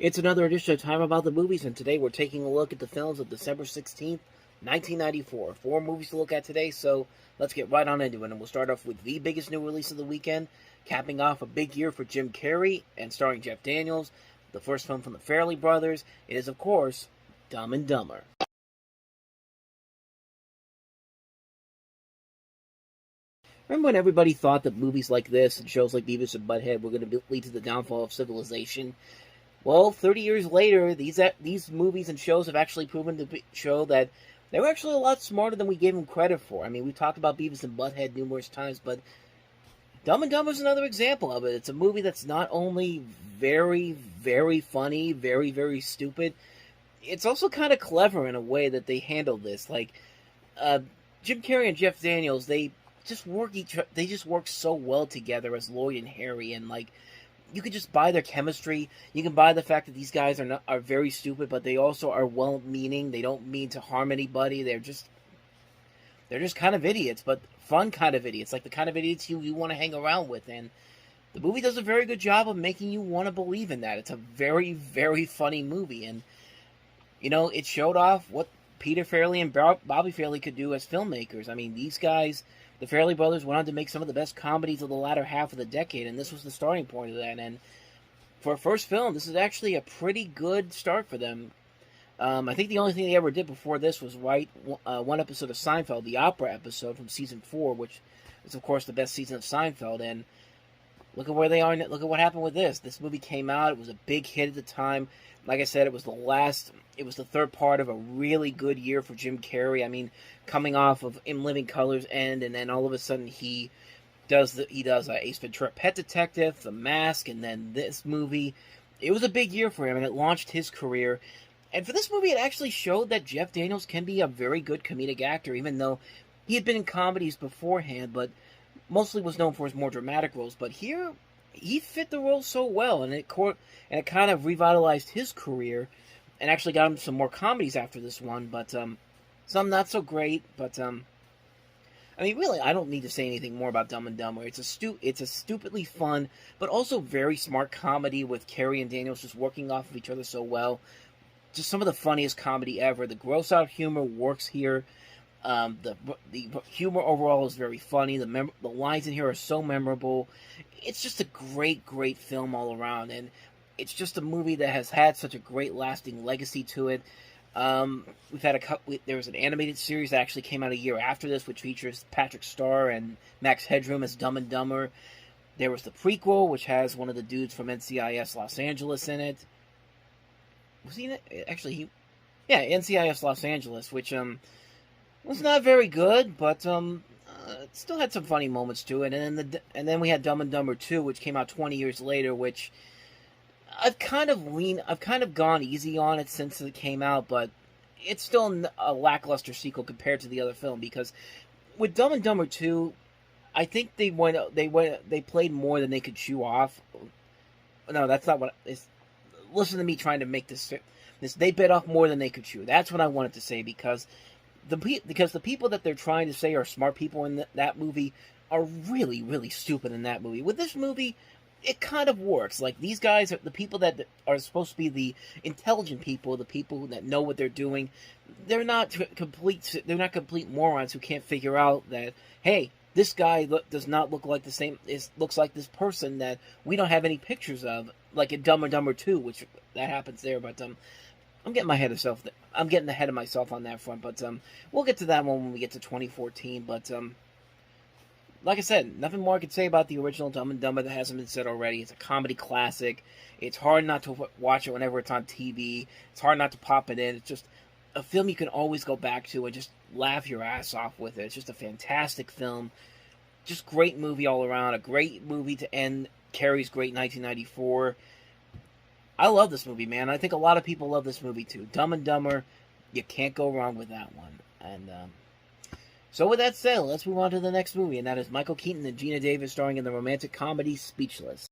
It's another edition of Time About the Movies, and today we're taking a look at the films of December 16th, 1994. Four movies to look at today, so let's get right on into it. And we'll start off with the biggest new release of the weekend, capping off a big year for Jim Carrey and starring Jeff Daniels, the first film from the Farrelly brothers. It is, of course, Dumb and Dumber. Remember when everybody thought that movies like this and shows like Beavis and Butthead were going to lead to the downfall of civilization? Well, 30 years later, these movies and shows have actually proven to show that they were actually a lot smarter than we gave them credit for. I mean, we've talked about Beavis and Butthead numerous times, but Dumb and Dumber is another example of it. It's a movie that's not only very, very funny, very, very stupid, it's also kind of clever in a way that they handle this. Like, Jim Carrey and Jeff Daniels, they just work so well together as Lloyd and Harry, and like, you could just buy their chemistry. You can buy the fact that these guys are very stupid, but they also are well-meaning. They don't mean to harm anybody. They're just kind of idiots, but fun kind of idiots, like the kind of idiots you want to hang around with. And the movie does a very good job of making you want to believe in that. It's a very, very funny movie, and it showed off what Peter Farrelly and Bobby Farrelly could do as filmmakers. I mean, these guys, the Farrelly brothers, went on to make some of the best comedies of the latter half of the decade, and this was the starting point of that. And for a first film, this is actually a pretty good start for them. I think the only thing they ever did before this was write one episode of Seinfeld, the opera episode from season 4, which is, of course, the best season of Seinfeld. And look at where they are. Look at what happened with this. This movie came out. It was a big hit at the time. Like I said, it was the third part of a really good year for Jim Carrey. I mean, coming off of In Living Color's End, and then all of a sudden he does Ace Ventura: Pet Detective, The Mask, and then this movie. It was a big year for him, and it launched his career. And for this movie, it actually showed that Jeff Daniels can be a very good comedic actor, even though he had been in comedies beforehand, but mostly was known for his more dramatic roles. But here, he fit the role so well, and it kind of revitalized his career, and actually got him some more comedies after this one. But some not so great. But I mean, really, I don't need to say anything more about Dumb and Dumber. It's a stupidly fun, but also very smart comedy with Carrey and Daniels just working off of each other so well. Just some of the funniest comedy ever. The gross out humor works here. The humor overall is very funny. The lines in here are so memorable. It's just a great, great film all around, and it's just a movie that has had such a great lasting legacy to it. We've had there was an animated series that actually came out a year after this, which features Patrick Star and Max Headroom as Dumb and Dumber. There was the prequel, which has one of the dudes from NCIS Los Angeles in it. Was he in it? Actually, NCIS Los Angeles, which was not very good, but it still had some funny moments to it. And then we had Dumb and Dumber 2, which came out 20 years later, which I've kind of gone easy on it since it came out, but it's still a lackluster sequel compared to the other film, because with Dumb and Dumber 2, I think they played more than they could chew off. No, that's not what it's. Listen to me trying to make this. They bit off more than they could chew. That's what I wanted to say, because the people that they're trying to say are smart people in that movie are really, really stupid in that movie. With this movie, it kind of works. Like, these guys are the people that are supposed to be the intelligent people, the people that know what they're doing. They're not complete morons who can't figure out that, hey, this guy does not look like the same. Looks like this person that we don't have any pictures of, like in Dumb and Dumber 2, which that happens there. But I'm getting ahead of myself on that front. But we'll get to that one when we get to 2014. But like I said, nothing more I could say about the original Dumb and Dumber that hasn't been said already. It's a comedy classic. It's hard not to watch it whenever it's on TV. It's hard not to pop it in. It's just a film you can always go back to and just laugh your ass off with it. It's just a fantastic film. Just great movie all around. A great movie to end Carrey's great 1994. I love this movie, man. I think a lot of people love this movie too. Dumb and Dumber, you can't go wrong with that one. And so with that said, let's move on to the next movie, and that is Michael Keaton and Gina Davis starring in the romantic comedy Speechless.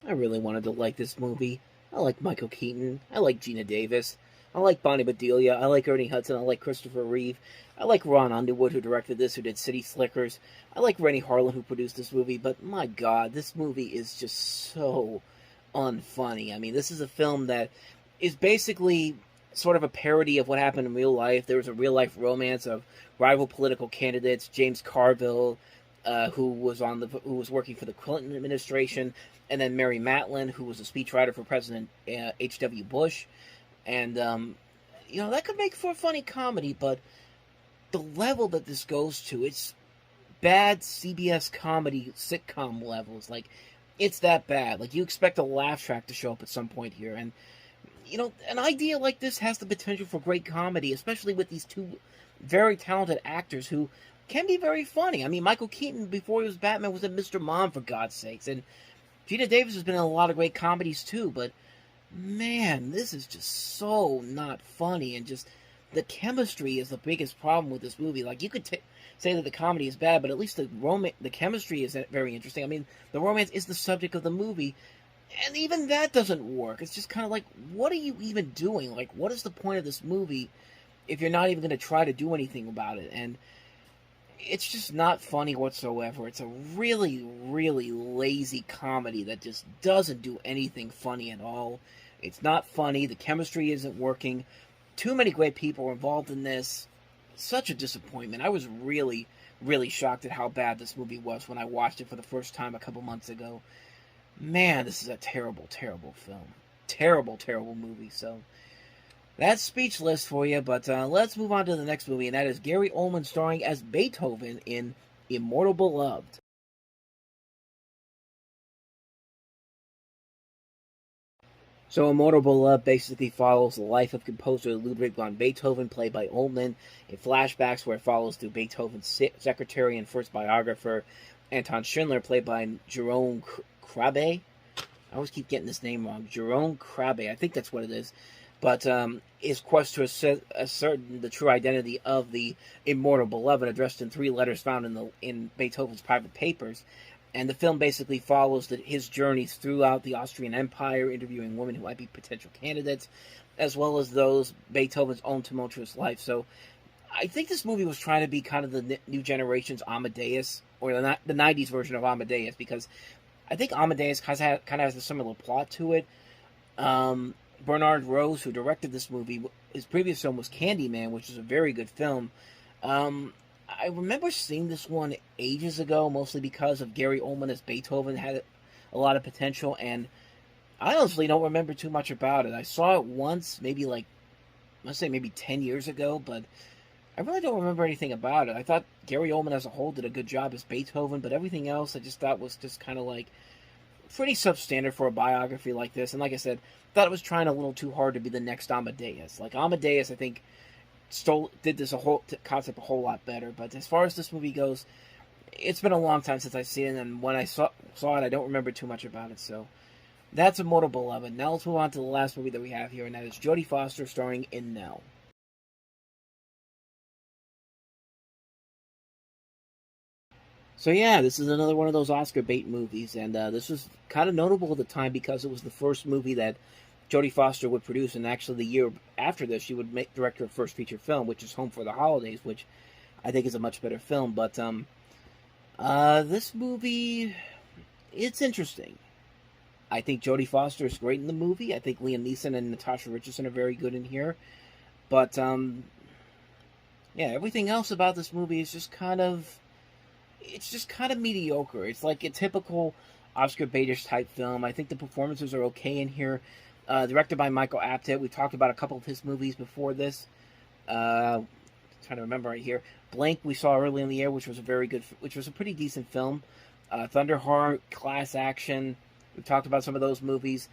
I really wanted to like this movie. I like Michael Keaton. I like Gina Davis. I like Bonnie Bedelia. I like Ernie Hudson. I like Christopher Reeve. I like Ron Underwood, who directed this, who did City Slickers. I like Rennie Harlan, who produced this movie. But my God, this movie is just so unfunny. I mean, this is a film that is basically sort of a parody of what happened in real life. There was a real life romance of rival political candidates, James Carville, who was working for the Clinton administration, and then Mary Matlin, who was a speechwriter for President H.W. Bush. And that could make for a funny comedy, but the level that this goes to, it's bad CBS comedy sitcom levels. Like, it's that bad. Like, you expect a laugh track to show up at some point here, and an idea like this has the potential for great comedy, especially with these two very talented actors who can be very funny. I mean, Michael Keaton, before he was Batman, was in Mr. Mom, for God's sakes, and Gina Davis has been in a lot of great comedies too, but man, this is just so not funny, and just the chemistry is the biggest problem with this movie. Like, you could say that the comedy is bad, but at least the chemistry is very interesting. I mean, the romance is the subject of the movie, and even that doesn't work. It's just kind of like, what are you even doing? Like, what is the point of this movie if you're not even going to try to do anything about it? And it's just not funny whatsoever. It's a really, really lazy comedy that just doesn't do anything funny at all. It's not funny. The chemistry isn't working. Too many great people are involved in this. Such a disappointment. I was really, really shocked at how bad this movie was when I watched it for the first time a couple months ago. Man, this is a terrible, terrible film. Terrible, terrible movie. So, that's Speechless for you, but let's move on to the next movie, and that is Gary Oldman starring as Beethoven in Immortal Beloved. So, Immortal Beloved basically follows the life of composer Ludwig van Beethoven, played by Oldman, in flashbacks where it follows through Beethoven's secretary and first biographer, Anton Schindler, played by Jerome Krabbe. I always keep getting this name wrong. Jerome Krabbe, I think that's what it is. But his quest to ascertain the true identity of the immortal beloved, addressed in 3 letters found in Beethoven's private papers. And the film basically follows his journeys throughout the Austrian Empire, interviewing women who might be potential candidates, as well as those Beethoven's own tumultuous life. So I think this movie was trying to be kind of the new generation's Amadeus, or the 90s version of Amadeus, because I think Amadeus kind of has a similar plot to it. Bernard Rose, who directed this movie, his previous film was Candyman, which is a very good film. I remember seeing this one ages ago, mostly because of Gary Oldman as Beethoven had a lot of potential, and I honestly don't remember too much about it. I saw it once, maybe 10 years ago, but I really don't remember anything about it. I thought Gary Oldman as a whole did a good job as Beethoven, but everything else I just thought was just kind of like pretty substandard for a biography like this. And like I said, thought it was trying a little too hard to be the next Amadeus. Like, Amadeus, I think, did this concept a whole lot better. But as far as this movie goes, it's been a long time since I've seen it, and when I saw it, I don't remember too much about it. So that's Immortal Beloved. Now let's move on to the last movie that we have here, and that is Jodie Foster starring in Nell. So yeah, this is another one of those Oscar bait movies, and this was kind of notable at the time because it was the first movie that Jodie Foster would produce, and actually the year after this, she would direct her first feature film, which is Home for the Holidays, which I think is a much better film. But this movie, it's interesting. I think Jodie Foster is great in the movie. I think Liam Neeson and Natasha Richardson are very good in here. But everything else about this movie is just kind of mediocre. It's like a typical Oscar baitish type film. I think the performances are okay in here. Directed by Michael Apted. We talked about a couple of his movies before this. Trying to remember right here. Blank we saw early in the year, which was a pretty decent film. Thunderheart, Class Action. We talked about some of those movies.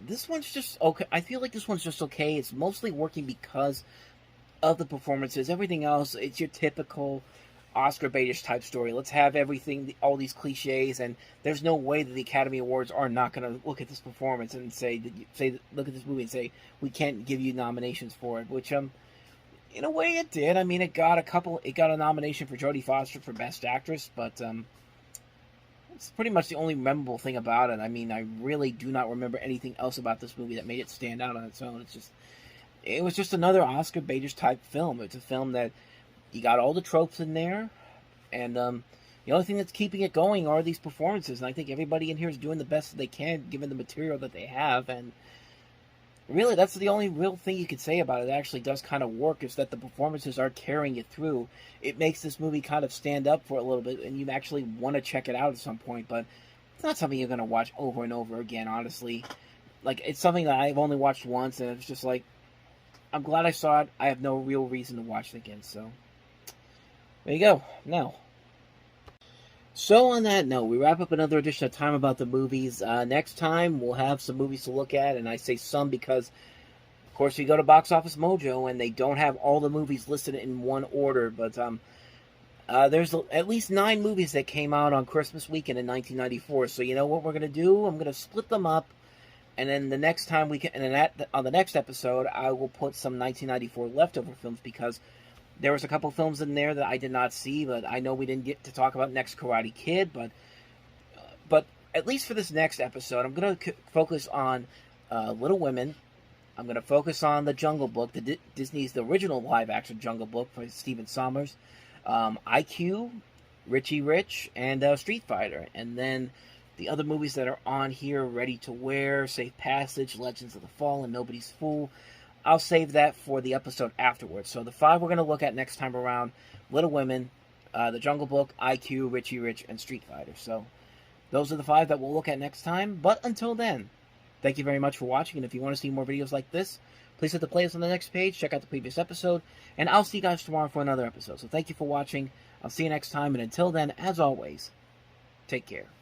This one's just okay. I feel like this one's just okay. It's mostly working because of the performances. Everything else, it's your typical Oscar baitish type story. Let's have everything, all these cliches, and there's no way that the Academy Awards are not going to look at this performance and look at this movie and say we can't give you nominations for it. Which in a way it did. I mean, it got a nomination for Jodie Foster for Best Actress, but it's pretty much the only memorable thing about it. I mean, I really do not remember anything else about this movie that made it stand out on its own. It was just another Oscar Beaters type film. It's a film that you got all the tropes in there, and the only thing that's keeping it going are these performances. And I think everybody in here is doing the best that they can, given the material that they have. And really, that's the only real thing you could say about it that actually does kind of work, is that the performances are carrying it through. It makes this movie kind of stand up for a little bit, and you actually want to check it out at some point. But it's not something you're going to watch over and over again, honestly. Like, it's something that I've only watched once, and it's just like, I'm glad I saw it. I have no real reason to watch it again, so there you go. Now, so on that note, we wrap up another edition of Time About the Movies. Next time, we'll have some movies to look at, and I say some because, of course, we go to Box Office Mojo, and they don't have all the movies listed in one order, but there's at least 9 movies that came out on Christmas weekend in 1994, so you know what we're going to do? I'm going to split them up, and then the next time on the next episode, I will put some 1994 leftover films, because there was a couple films in there that I did not see, but I know we didn't get to talk about Next Karate Kid, but at least for this next episode, I'm going to focus on Little Women. I'm going to focus on The Jungle Book, Disney's original live-action Jungle Book for Stephen Sommers, IQ, Richie Rich, and Street Fighter. And then the other movies that are on here, Ready to Wear, Safe Passage, Legends of the Fallen, Nobody's Fool, I'll save that for the episode afterwards. So the 5 we're going to look at next time around: Little Women, The Jungle Book, IQ, Richie Rich, and Street Fighter. So those are the 5 that we'll look at next time. But until then, thank you very much for watching. And if you want to see more videos like this, please hit the playlist on the next page. Check out the previous episode. And I'll see you guys tomorrow for another episode. So thank you for watching. I'll see you next time. And until then, as always, take care.